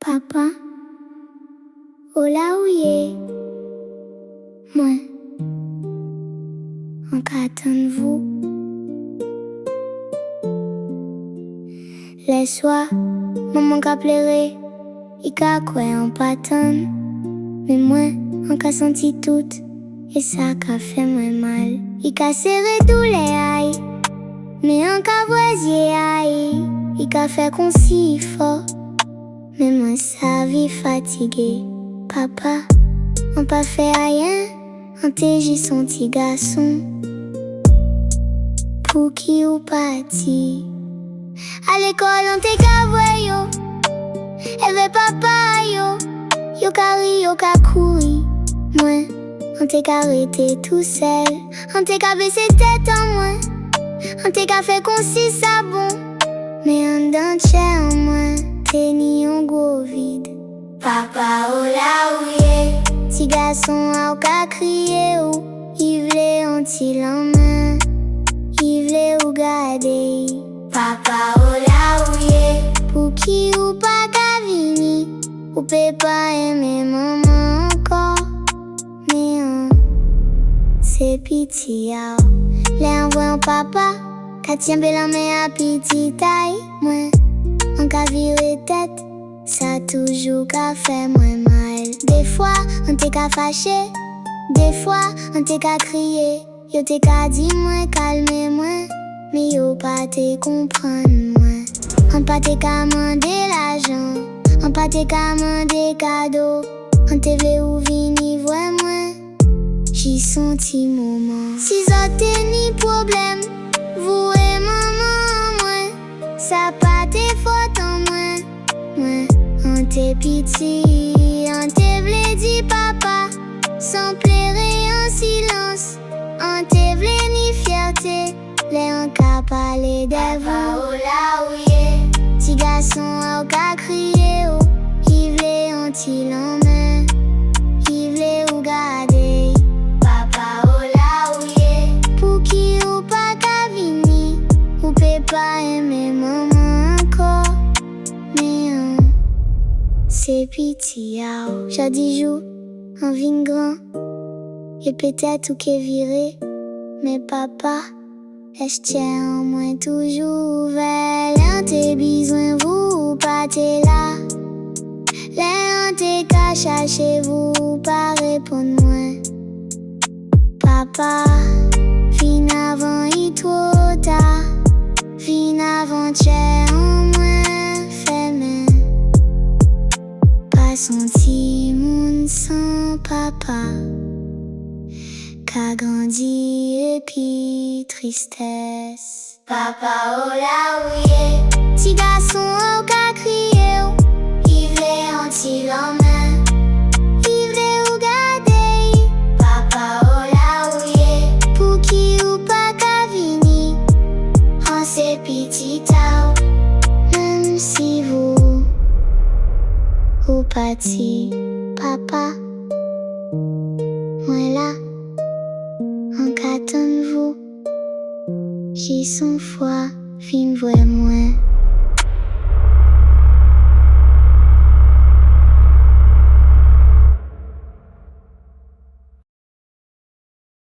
Papa, oh là où y est, moi, en qu'attendre vous. Laisse-moi, maman qu'a pleuré, il qu'a quoi en pattern. Mais moi, en qu'a senti tout, et ça qu'a fait moi mal. Il qu'a serré tous les aïe, mais en qu'a voisier aïe, il qu'a fait qu'on si fort. Mais moi, sa vie fatiguée. Papa, on pas fait rien, on t'est juste son petit garçon. Pour qui ou parti? À l'école, on t'est qu'à voir yo. Elle veut papa yo. Yo qu'à ri, yo qu'à courir. Moi, on t'est qu'à arrêter tout seul. On t'est qu'à baisser tête en moi. On t'est qu'à fait qu'on si ça bon. Mais en dentier en moi, t'es ni un gros vide. Papa, oh là où est, petit garçon a qu'à crier ou il voulait un petit lendemain, il voulait ou garder. Papa, oh là où est, pour qui ou pas qu'à venir, ou peut pas aimer maman encore. Mais c'est pitié, les envoie papa, qu'a tient belle en main à petite taille. Moi, on qu'a viré tête, ça toujours qu'a fait moins mal. Des fois, on t'est qu'à fâché, des fois, on t'est qu'à crier. Yo t'es qu'à dire moins, calmez-moi, mais yo pas t'es comprendre moi. On pas t'es qu'à demander l'argent, on pas t'es qu'à demander cadeau. On t'est vu ou vini, vois moi, j'y senti moment. Si ça t'es ni problème, vous et maman, moi, ça pas t'es faute en moi. Moi, on t'est pitié, on t'est v'lé dit papa, sans pleurer en silence. On t'est v'lé ni fierté, les on qu'a parlé de vous. Oh là où est, petit garçon a qu'à crier, oh, il v'lait un petit lendemain, il v'lait ou garder. Papa, oh là où est, pour qui ou pas qu'à venir, ou peut pas aimer maman encore. Mais c'est pitié, j'ai dit jour, en vin grand, et peut-être ou qu'est viré, mais papa, est-ce tiens en moins toujours ouvert. L'un t'es besoin vous, pas t'es là. L'un t'es qu'à chercher vous, pas répondre moi. Papa, fin avant il trop tard, fin avant tiens en moins fermé. Pas senti moun sans papa, qu'a grandi et puis tristesse. Papa, oh là où y est, petit garçon oh qu'a crié, oh, il voulait un petit lendemain, il voulait ou garder. Papa, oh là où y est, pour qui ou pas qu'a vini, en ces petits tao, même si vous ou parti. Papa, moi là, en qu'attendre vous, j'y son foi, fin voix moins.